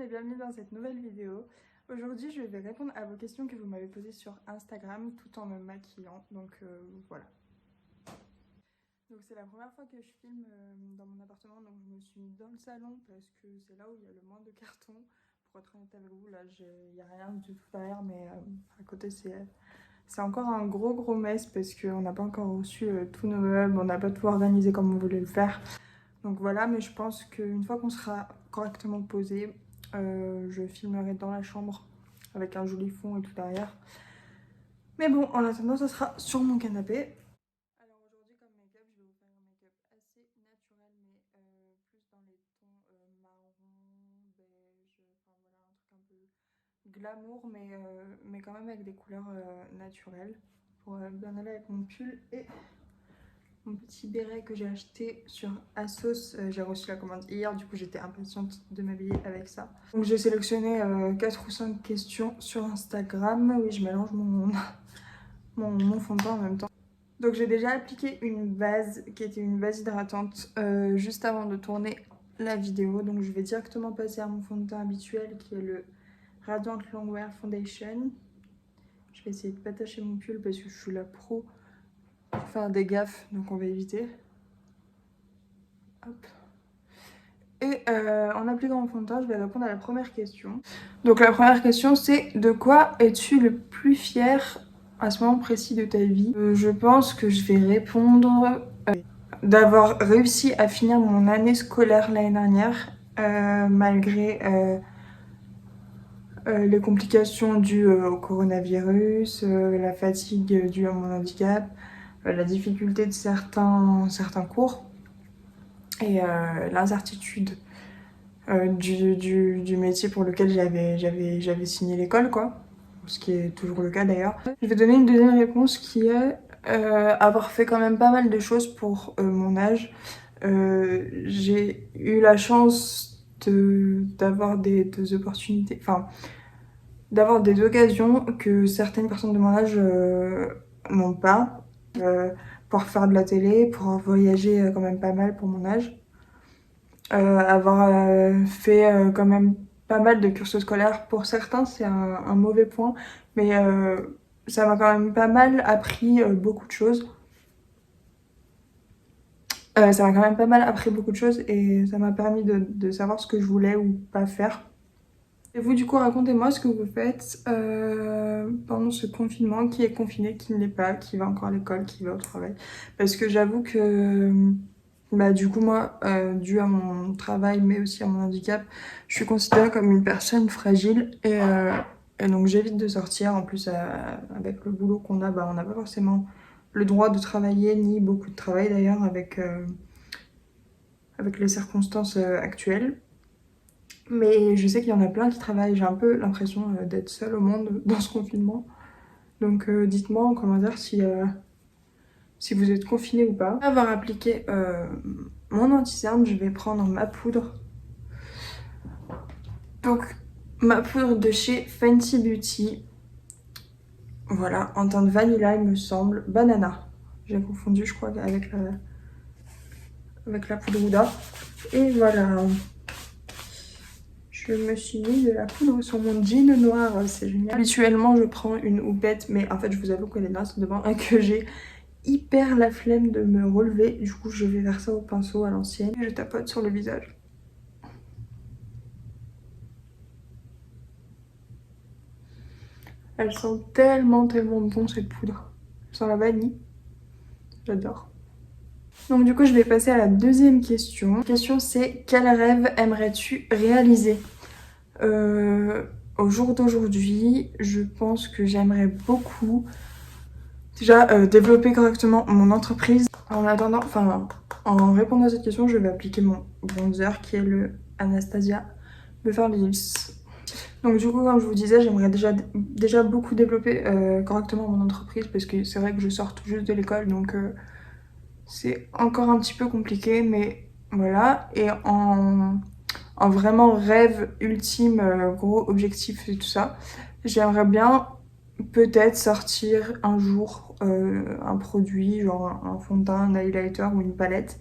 et bienvenue dans cette nouvelle vidéo. Aujourd'hui, je vais répondre à vos questions que vous m'avez posées sur Instagram tout en me maquillant, donc voilà. Donc c'est la première fois que je filme dans mon appartement, donc je me suis mis dans le salon parce que c'est là où il y a le moins de cartons. Pour être honnête avec vous, là il n'y a rien du tout derrière, mais à côté c'est encore un gros mess parce qu'on n'a pas encore reçu tous nos meubles, on n'a pas tout organisé comme on voulait le faire. Donc voilà, mais je pense qu'une fois qu'on sera correctement posé, je filmerai dans la chambre avec un joli fond et tout derrière. Mais bon, en attendant, ça sera sur mon canapé. Alors aujourd'hui, comme make-up, je vais vous faire un make-up assez naturel, mais plus dans les tons marron, beige, enfin voilà, un truc un peu glamour, mais quand même avec des couleurs naturelles pour bien aller avec mon pull et mon petit béret que j'ai acheté sur Asos. J'ai reçu la commande hier, du coup j'étais impatiente de m'habiller avec ça. Donc j'ai sélectionné 4 ou 5 questions sur Instagram. Oui, je mélange mon fond de teint en même temps. Donc j'ai déjà appliqué une base qui était une base hydratante juste avant de tourner la vidéo. Donc je vais directement passer à mon fond de teint habituel qui est le Radiant Longwear Foundation. Je vais essayer de pas tacher mon pull parce que je suis la pro pour faire des gaffes, donc on va éviter. Hop. Et en appliquant mon fond de teint, je vais répondre à la première question. Donc la première question, c'est: de quoi es-tu le plus fier à ce moment précis de ta vie? Je pense que je vais répondre d'avoir réussi à finir mon année scolaire l'année dernière, malgré les complications dues au coronavirus, la fatigue due à mon handicap, la difficulté de certains cours et l'incertitude du métier pour lequel j'avais signé l'école, quoi. Ce qui est toujours le cas d'ailleurs. Je vais donner une deuxième réponse qui est avoir fait quand même pas mal de choses pour mon âge. J'ai eu la chance d'avoir des opportunités, enfin d'avoir des occasions que certaines personnes de mon âge n'ont pas. Pouvoir faire de la télé, pouvoir voyager quand même pas mal pour mon âge. Avoir fait quand même pas mal de cursus scolaires. Pour certains, c'est un mauvais point, mais ça m'a quand même pas mal appris beaucoup de choses. Ça m'a quand même pas mal appris beaucoup de choses et ça m'a permis de savoir ce que je voulais ou pas faire. Et vous, du coup, racontez-moi ce que vous faites pendant ce confinement, qui est confiné, qui ne l'est pas, qui va encore à l'école, qui va au travail. Parce que j'avoue que, bah, du coup, moi, dû à mon travail, mais aussi à mon handicap, je suis considérée comme une personne fragile et donc j'évite de sortir. En plus, avec le boulot qu'on a, bah, on n'a pas forcément le droit de travailler, ni beaucoup de travail d'ailleurs, avec les circonstances actuelles. Mais je sais qu'il y en a plein qui travaillent. J'ai un peu l'impression d'être seule au monde dans ce confinement. Donc dites-moi en commentaire si vous êtes confinés ou pas. Après avoir appliqué mon anti-cerne, je vais prendre ma poudre. Donc ma poudre de chez Fenty Beauty. Voilà, en teinte vanilla il me semble. Banana. J'ai confondu je crois avec la poudre Huda. Et voilà. Je me suis mis de la poudre sur mon jean noir, c'est génial. Habituellement, je prends une houppette, mais en fait, je vous avoue que les mains sont devant et que j'ai hyper la flemme de me relever. Du coup, je vais faire ça au pinceau à l'ancienne. Je tapote sur le visage. Elle sent tellement bon cette poudre. Elle sent la vanille. J'adore. Donc du coup, je vais passer à la deuxième question. La question c'est: quel rêve aimerais-tu réaliser? Au jour d'aujourd'hui, je pense que j'aimerais beaucoup déjà développer correctement mon entreprise. En attendant, enfin, en répondant à cette question, je vais appliquer mon bronzer qui est le Anastasia Beverly Hills. Donc du coup, comme je vous disais, j'aimerais déjà beaucoup développer correctement mon entreprise parce que c'est vrai que je sors tout juste de l'école, donc c'est encore un petit peu compliqué, mais voilà. Et en vraiment rêve ultime, gros objectif et tout ça, j'aimerais bien peut-être sortir un jour un produit, genre un fond de teint, un highlighter ou une palette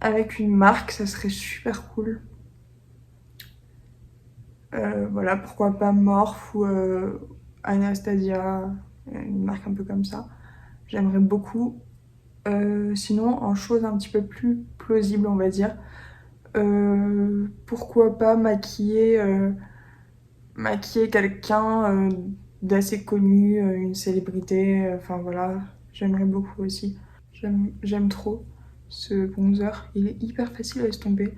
avec une marque, ça serait super cool. Voilà, pourquoi pas Morphe ou Anastasia, une marque un peu comme ça. J'aimerais beaucoup. Sinon, en chose un petit peu plus plausible, on va dire, pourquoi pas maquiller quelqu'un d'assez connu, une célébrité, enfin voilà, j'aimerais beaucoup aussi. J'aime trop ce bronzer, il est hyper facile à estomper.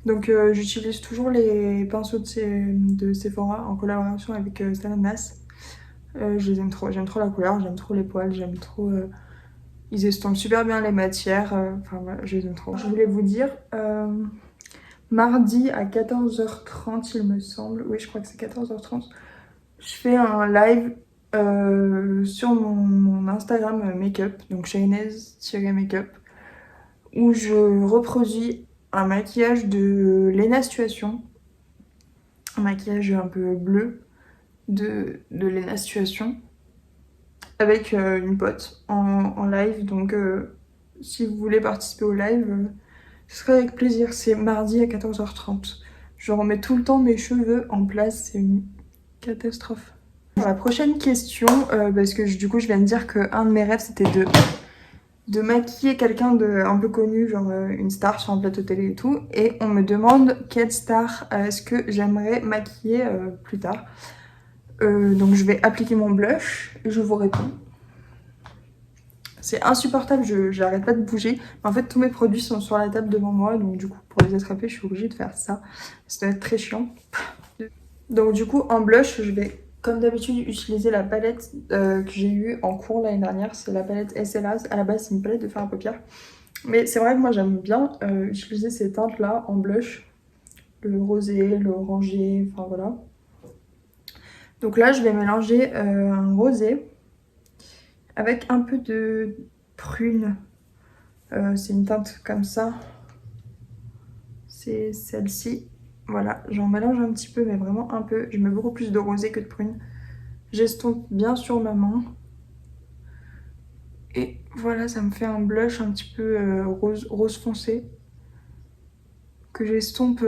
Donc j'utilise toujours les pinceaux de Sephora en collaboration avec Salanas. Je les aime trop, j'aime trop la couleur, j'aime trop les poils, j'aime trop... Ils estompent super bien les matières, enfin voilà, je les aime trop. Je voulais vous dire, mardi à 14h30 il me semble, oui je crois que c'est 14h30, je fais un live sur mon Instagram make-up, donc shainez-makeup, où je reproduis un maquillage de Lena Situation, un maquillage un peu bleu de Lena Situation, avec une pote en live. Donc si vous voulez participer au live, ce serait avec plaisir. C'est mardi à 14h30. Je remets tout le temps mes cheveux en place, c'est une catastrophe. Pour la prochaine question, parce que du coup je viens de dire qu'un de mes rêves c'était de maquiller quelqu'un de un peu connu, genre une star sur un plateau télé et tout. Et on me demande quelle star est-ce que j'aimerais maquiller plus tard. Donc je vais appliquer mon blush et je vous réponds. C'est insupportable, j'arrête pas de bouger. En fait, tous mes produits sont sur la table devant moi, donc du coup, pour les attraper, je suis obligée de faire ça. Ça doit être très chiant. Donc du coup, en blush, je vais, comme d'habitude, utiliser la palette que j'ai eue en cours l'année dernière. C'est la palette SLA. À la base, c'est une palette de fard à paupières. Mais c'est vrai que moi, j'aime bien utiliser ces teintes-là en blush. Le rosé, le orangé, enfin voilà. Donc là, je vais mélanger un rosé avec un peu de prune. C'est une teinte comme ça. C'est celle-ci. Voilà, j'en mélange un petit peu, mais vraiment un peu. Je mets beaucoup plus de rosé que de prune. J'estompe bien sur ma main. Et voilà, ça me fait un blush un petit peu rose foncé. Que j'estompe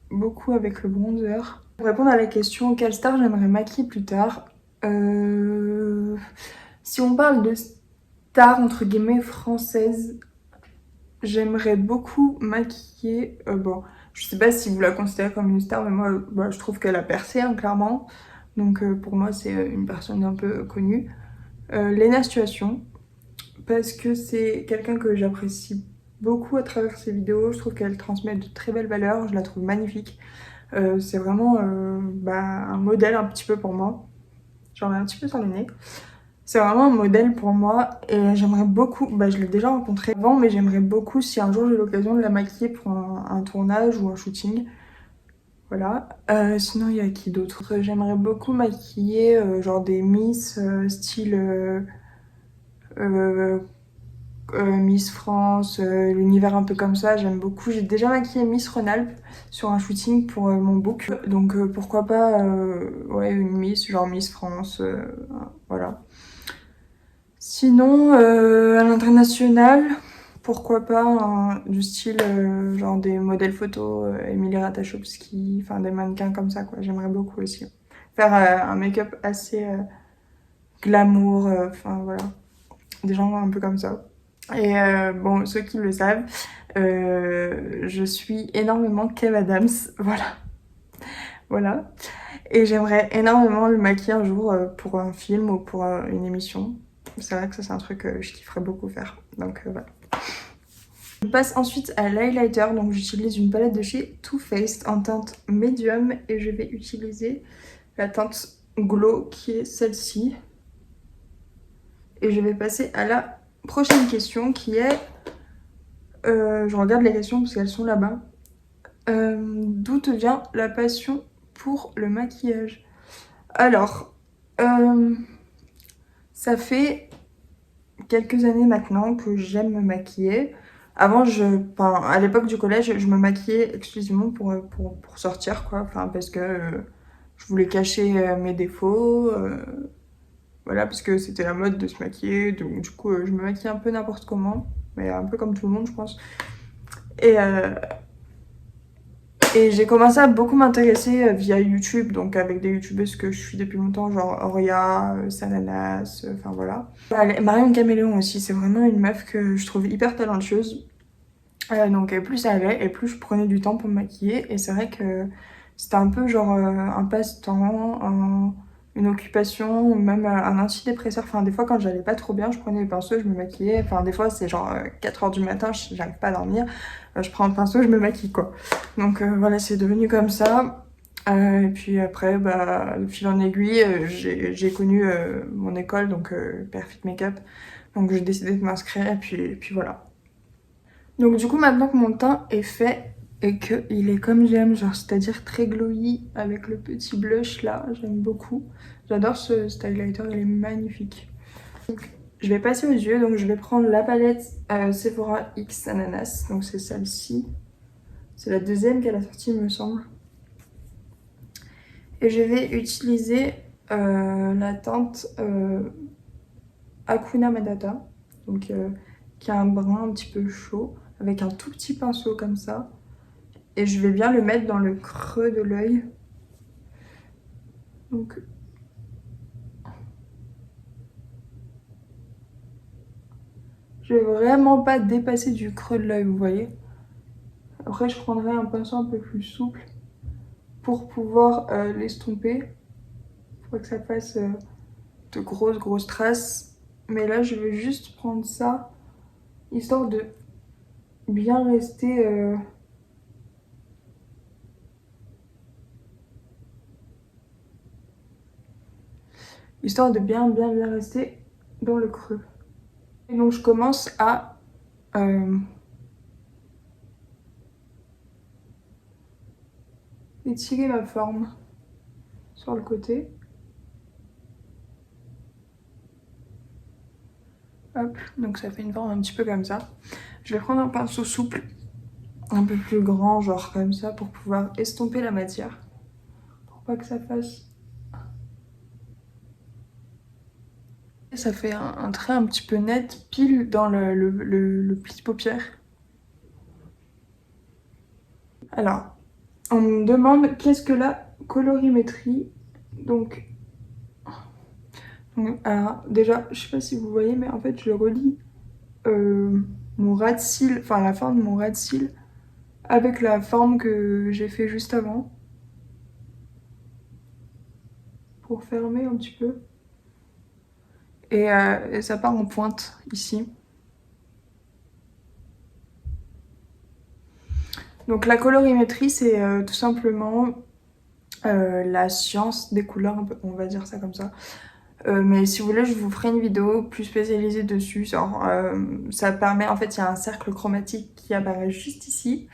beaucoup avec le bronzer. Pour répondre à la question, quelle star j'aimerais maquiller plus tard, si on parle de star entre guillemets française, j'aimerais beaucoup maquiller, bon, je sais pas si vous la considérez comme une star, mais moi bah, je trouve qu'elle a percé hein, clairement, donc pour moi c'est une personne un peu connue. Lena Situation, parce que c'est quelqu'un que j'apprécie beaucoup à travers ses vidéos, je trouve qu'elle transmet de très belles valeurs, je la trouve magnifique. C'est vraiment bah, un modèle un petit peu pour moi, j'en ai un petit peu sur le nez. C'est vraiment un modèle pour moi et j'aimerais beaucoup, bah je l'ai déjà rencontrée avant, mais j'aimerais beaucoup si un jour j'ai l'occasion de la maquiller pour un tournage ou un shooting. Voilà. Sinon il y a qui d'autre? J'aimerais beaucoup maquiller genre des Miss style Miss France, l'univers un peu comme ça, j'aime beaucoup. J'ai déjà maquillé Miss Rhône-Alpes sur un shooting pour mon book. Donc pourquoi pas ouais, une Miss, genre Miss France, voilà. Sinon, à l'international, pourquoi pas du style genre des modèles photos, Emilie Ratajkowski, enfin des mannequins comme ça quoi, j'aimerais beaucoup aussi. Faire un make-up assez glamour, enfin voilà, des gens un peu comme ça. Et bon, ceux qui le savent, je suis énormément Kev Adams, voilà. Voilà. Et j'aimerais énormément le maquiller un jour pour un film ou pour une émission. C'est vrai que ça c'est un truc que je kifferais beaucoup faire. Donc voilà. Je passe ensuite à l'highlighter. Donc j'utilise une palette de chez Too Faced en teinte médium. Et je vais utiliser la teinte Glow qui est celle-ci. Et je vais passer à la prochaine question qui est... je regarde les questions parce qu'elles sont là-bas. D'où te vient la passion pour le maquillage? Alors, ça fait quelques années maintenant que j'aime me maquiller. Avant, enfin, à l'époque du collège, je me maquillais exclusivement pour sortir, quoi. Enfin, parce que je voulais cacher mes défauts. Voilà, parce que c'était la mode de se maquiller. Donc, du coup, je me maquillais un peu n'importe comment. Mais un peu comme tout le monde, je pense. Et Et j'ai commencé à beaucoup m'intéresser via YouTube, donc avec des youtubeuses que je suis depuis longtemps, genre Auria, Sananas, enfin voilà. Marion Caméléon aussi, c'est vraiment une meuf que je trouve hyper talentueuse. Donc plus ça allait, et plus je prenais du temps pour me maquiller. Et c'est vrai que c'était un peu genre un passe-temps, une occupation, ou même un antidépresseur. Enfin, des fois, quand j'allais pas trop bien, je prenais les pinceaux, je me maquillais. Enfin, des fois, c'est genre 4 h du matin, j'arrive pas à dormir. Je prends un pinceau, je me maquille, quoi. Donc voilà, c'est devenu comme ça. Et puis après, bah, de fil en aiguille, j'ai connu mon école, donc Perfect Makeup. Donc j'ai décidé de m'inscrire, et puis voilà. Donc du coup, maintenant que mon teint est fait et qu'il est comme j'aime, genre c'est-à-dire très glowy avec le petit blush là, j'aime beaucoup. J'adore ce stylighter, il est magnifique. Donc, je vais passer aux yeux, donc je vais prendre la palette Sephora X Ananas, donc c'est celle-ci. C'est la deuxième qu'elle a sortie, il me semble. Et je vais utiliser la teinte Hakuna Matata, donc qui a un brun un petit peu chaud, avec un tout petit pinceau comme ça. Et je vais bien le mettre dans le creux de l'œil. Donc je vais vraiment pas dépasser du creux de l'œil, vous voyez. Après je prendrai un pinceau un peu plus souple pour pouvoir l'estomper. Faut pas que ça fasse de grosses traces. Mais là je vais juste prendre ça, histoire de bien rester... histoire de bien rester dans le creux. Et donc je commence à étirer ma forme sur le côté. Hop, donc ça fait une forme un petit peu comme ça. Je vais prendre un pinceau souple, un peu plus grand, genre comme ça, pour pouvoir estomper la matière. Pour pas que ça fasse... Ça fait un trait un petit peu net, pile dans le pli de paupière. Alors, on me demande qu'est-ce que la colorimétrie. Donc alors, déjà, je sais pas si vous voyez, mais en fait, je relie mon ras de cils, enfin la forme de mon ras de cils, avec la forme que j'ai fait juste avant. Pour fermer un petit peu. Et ça part en pointe ici. Donc la colorimétrie, c'est tout simplement la science des couleurs, on va dire ça comme ça. Mais si vous voulez, je vous ferai une vidéo plus spécialisée dessus. Genre, ça permet, en fait, il y a un cercle chromatique qui apparaît juste ici.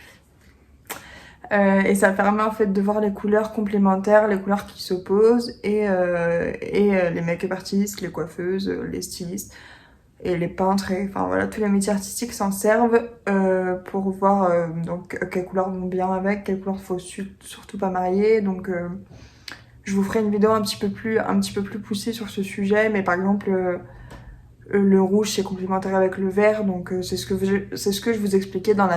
Et ça permet en fait de voir les couleurs complémentaires, les couleurs qui s'opposent et les make-up artistes, les coiffeuses, les stylistes et les peintres, et enfin voilà, tous les métiers artistiques s'en servent pour voir donc quelles couleurs vont bien avec, quelles couleurs faut surtout pas marier. Donc je vous ferai une vidéo un petit peu plus poussée sur ce sujet, mais par exemple le rouge c'est complémentaire avec le vert, donc c'est ce que je vous expliquais dans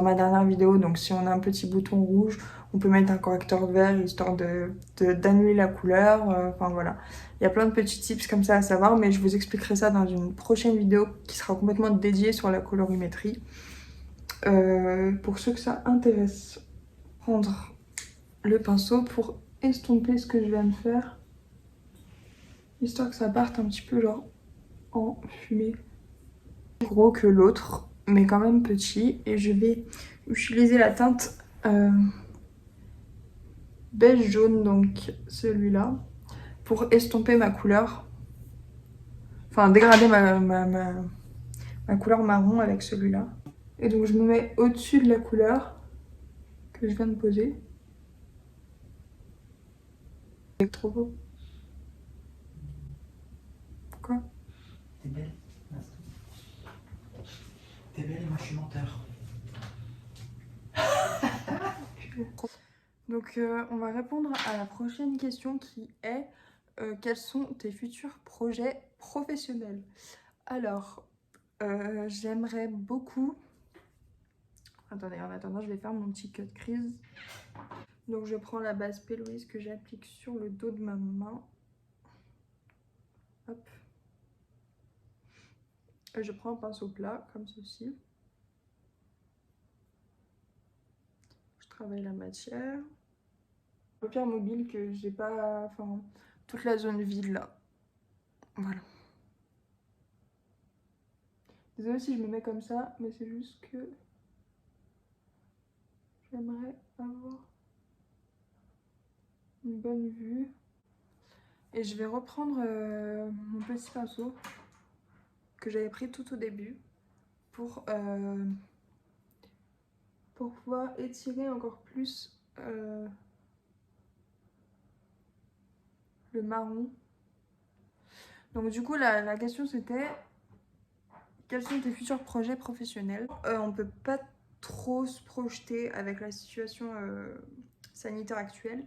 ma dernière vidéo. Donc si on a un petit bouton rouge, on peut mettre un correcteur vert histoire d'annuler la couleur, enfin voilà. Il y a plein de petits tips comme ça à savoir, mais je vous expliquerai ça dans une prochaine vidéo qui sera complètement dédiée sur la colorimétrie. Pour ceux que ça intéresse, prendre le pinceau pour estomper ce que je viens de faire, histoire que ça parte un petit peu genre en fumée. Plus gros que l'autre, mais quand même petit. Et je vais utiliser la teinte beige jaune, donc celui-là, pour estomper ma couleur. Enfin, dégrader ma couleur marron avec celui-là. Et donc je me mets au-dessus de la couleur que je viens de poser. C'est trop beau. Quoi? T'es belle. T'es belle et moi je suis menteur. Donc on va répondre à la prochaine question qui est quels sont tes futurs projets professionnels? Alors j'aimerais beaucoup Attendez, en attendant, je vais faire mon petit cut crease. Donc je prends la base P. Louise que j'applique sur le dos de ma main. Hop. Et je prends un pinceau plat, comme ceci. Je travaille la matière. Paupière mobile que j'ai pas... Enfin, toute la zone vide là. Voilà. Désolée si je me mets comme ça, mais c'est juste que j'aimerais avoir une bonne vue. Et je vais reprendre mon petit pinceau que j'avais pris tout au début pour pouvoir étirer encore plus le marron. Donc du coup la question c'était quels sont tes futurs projets professionnels? On peut pas trop se projeter avec la situation sanitaire actuelle.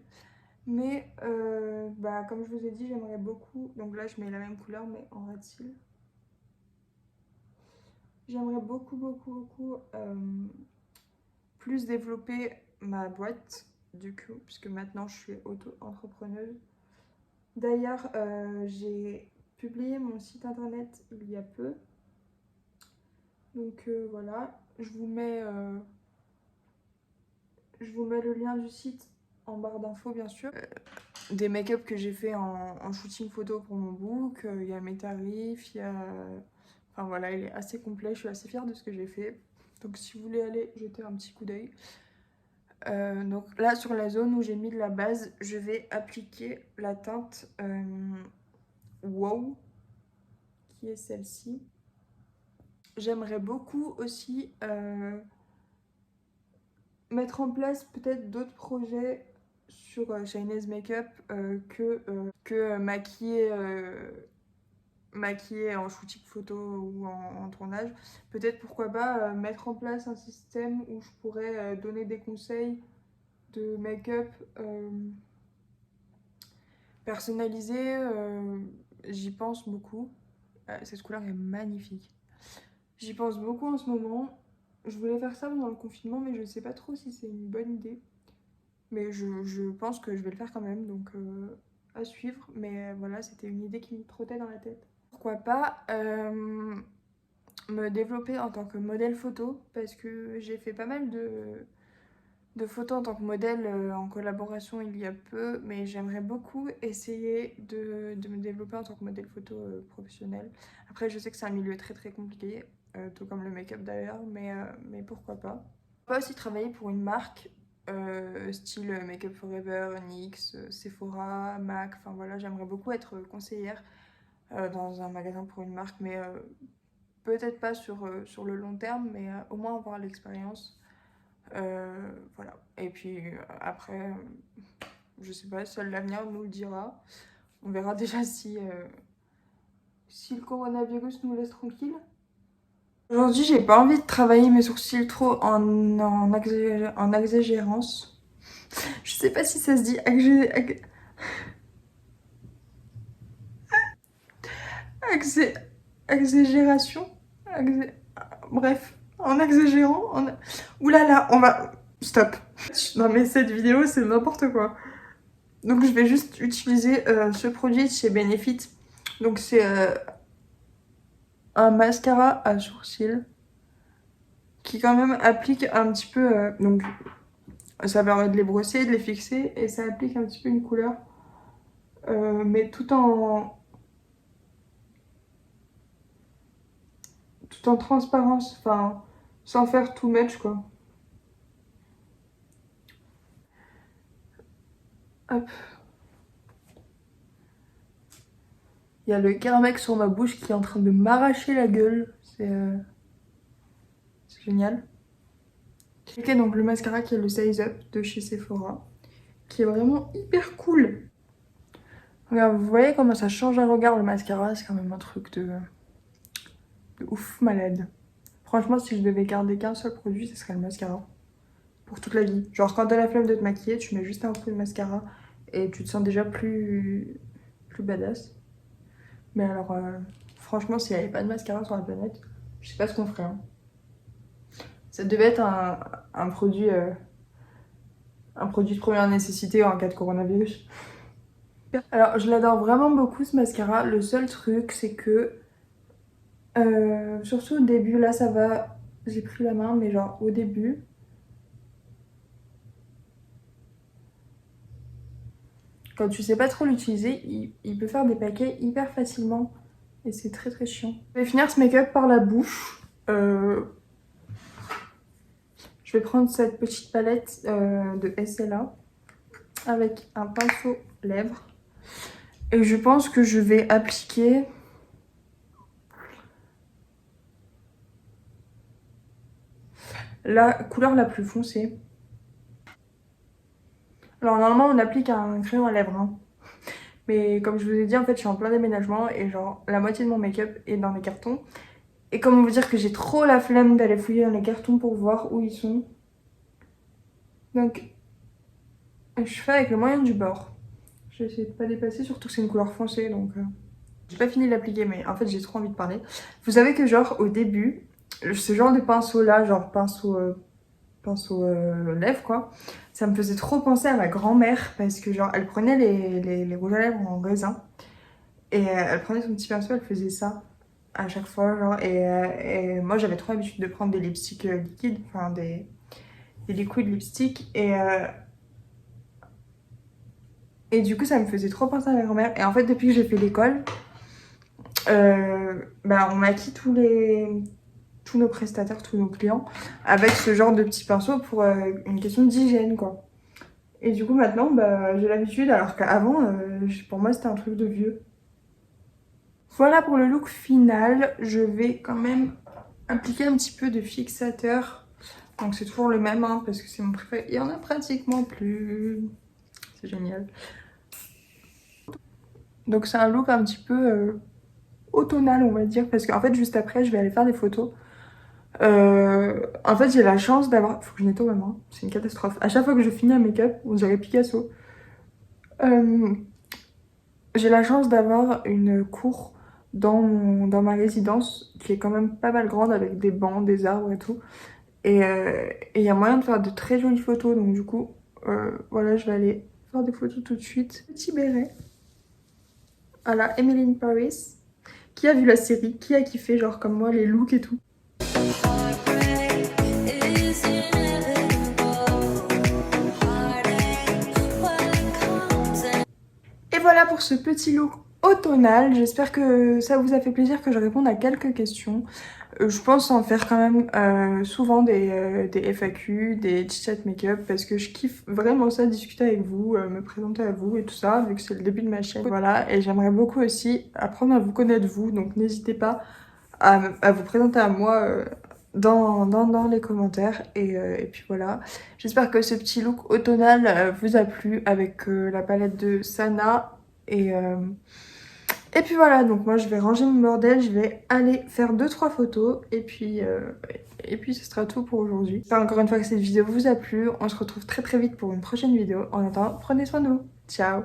Mais comme je vous ai dit, j'aimerais beaucoup, donc là je mets la même couleur mais en ras de cils. J'aimerais beaucoup plus développer ma boîte du coup, puisque maintenant je suis auto-entrepreneuse. D'ailleurs, j'ai publié mon site internet il y a peu. Donc voilà, je vous mets le lien du site en barre d'infos bien sûr. Des make-up que j'ai fait en shooting photo pour mon book, il y a mes tarifs, il y a... Enfin voilà, il est assez complet, je suis assez fière de ce que j'ai fait. Donc si vous voulez aller jeter un petit coup d'œil. Donc là sur la zone où j'ai mis de la base, je vais appliquer la teinte Wow, qui est celle-ci. J'aimerais beaucoup aussi mettre en place peut-être d'autres projets sur Chinese Makeup que maquiller en shooting photo ou en tournage. Peut-être pourquoi pas mettre en place un système où je pourrais donner des conseils de make-up personnalisés. J'y pense beaucoup. Cette couleur est magnifique. J'y pense beaucoup en ce moment. Je voulais faire ça pendant le confinement, mais je sais pas trop si c'est une bonne idée. Mais je pense que je vais le faire quand même, donc à suivre. Mais voilà, c'était une idée qui me trottait dans la tête. Pourquoi pas me développer en tant que modèle photo, parce que j'ai fait pas mal de photos en tant que modèle en collaboration il y a peu, mais j'aimerais beaucoup essayer de me développer en tant que modèle photo professionnel. Après, je sais que c'est un milieu très compliqué, tout comme le make-up d'ailleurs, mais pourquoi pas. On peut aussi travailler pour une marque style Make Up Forever, NYX, Sephora, MAC, enfin voilà, j'aimerais beaucoup être conseillère dans un magasin pour une marque, mais peut-être pas sur le long terme, mais au moins avoir l'expérience. Voilà. Et puis après, je sais pas, seul l'avenir nous le dira. On verra déjà si le coronavirus nous laisse tranquille. Aujourd'hui, j'ai pas envie de travailler mes sourcils trop en exagérance. Je sais pas si ça se dit exagération. Bref, en exagérant. Ouh là là, on va... Stop. Non mais cette vidéo, c'est n'importe quoi. Donc je vais juste utiliser ce produit chez Benefit. Donc c'est un mascara à sourcils qui quand même applique un petit peu... donc ça permet de les brosser, de les fixer et ça applique un petit peu une couleur. Mais tout en transparence, enfin sans faire too much quoi. Hop. Il y a le Carmex sur ma bouche qui est en train de m'arracher la gueule. C'est génial. Ok, donc le mascara qui est le Size Up de chez Sephora, qui est vraiment hyper cool. Regarde, vous voyez comment ça change un regard le mascara, c'est quand même un truc de ouf malade. Franchement, si je devais garder qu'un seul produit, ce serait le mascara. Pour toute la vie. Genre quand t'as la flemme de te maquiller, tu mets juste un coup de mascara et tu te sens déjà plus badass. Mais alors, franchement, s'il n'y avait pas de mascara sur la planète, je sais pas ce qu'on ferait. Hein. Ça devait être un produit de première nécessité en cas de coronavirus. Alors je l'adore vraiment beaucoup ce mascara. Le seul truc c'est que surtout au début, là ça va, j'ai pris la main, mais genre au début, quand tu sais pas trop l'utiliser, il peut faire des paquets hyper facilement et c'est très très chiant. Je vais finir ce make-up par la bouche. Je vais prendre cette petite palette de SLA avec un pinceau lèvres et je pense que je vais appliquer la couleur la plus foncée. Alors normalement on applique un crayon à lèvres, hein. Mais comme je vous ai dit, en fait je suis en plein déménagement et genre la moitié de mon make-up est dans les cartons. Et comment vous dire que j'ai trop la flemme d'aller fouiller dans les cartons pour voir où ils sont. Donc je fais avec le moyen du bord. J'essaie de pas dépasser, surtout que c'est une couleur foncée donc... J'ai pas fini de l'appliquer mais en fait j'ai trop envie de parler. Vous savez que genre au début, ce genre de pinceau là, genre pinceau lèvres quoi, ça me faisait trop penser à ma grand-mère parce que genre elle prenait les rouges à lèvres en raisin et elle prenait son petit pinceau, elle faisait ça à chaque fois genre et moi j'avais trop l'habitude de prendre des lipsticks liquides, enfin des liquid lipsticks et du coup ça me faisait trop penser à ma grand-mère et en fait depuis que j'ai fait l'école bah, on maquille tous nos prestataires, tous nos clients avec ce genre de petits pinceaux pour une question d'hygiène quoi. Et du coup maintenant bah, j'ai l'habitude alors qu'avant pour moi c'était un truc de vieux. Voilà pour le look final, je vais quand même appliquer un petit peu de fixateur. Donc c'est toujours le même hein, parce que c'est mon préféré, il y en a pratiquement plus. C'est génial. Donc c'est un look un petit peu automnal on va dire parce qu'en fait juste après je vais aller faire des photos. En fait j'ai la chance d'avoir... Faut que je nettoie ma main, c'est une catastrophe. À chaque fois que je finis un make-up, on dirait Picasso. J'ai la chance d'avoir une cour dans ma résidence qui est quand même pas mal grande avec des bancs, des arbres et tout. Et il y a moyen de faire de très jolies photos donc du coup voilà je vais aller faire des photos tout de suite. Petit béret à la Emily in Paris. Qui a vu la série? Qui a kiffé genre comme moi les looks et tout? Et voilà pour ce petit look automnal. J'espère que ça vous a fait plaisir que je réponde à quelques questions. Je pense en faire quand même souvent des FAQ, des chit-chat make-up parce que je kiffe vraiment ça, discuter avec vous, me présenter à vous et tout ça vu que c'est le début de ma chaîne. Voilà, et j'aimerais beaucoup aussi apprendre à vous connaître vous, donc n'hésitez pas à vous présenter à moi dans les commentaires et puis voilà. J'espère que ce petit look automnal vous a plu avec la palette de Sana et puis voilà, donc moi je vais ranger mon bordel, je vais aller faire 2-3 photos et puis ce sera tout pour aujourd'hui. J'espère encore une fois que cette vidéo vous a plu, on se retrouve très très vite pour une prochaine vidéo. En attendant, prenez soin de vous, ciao.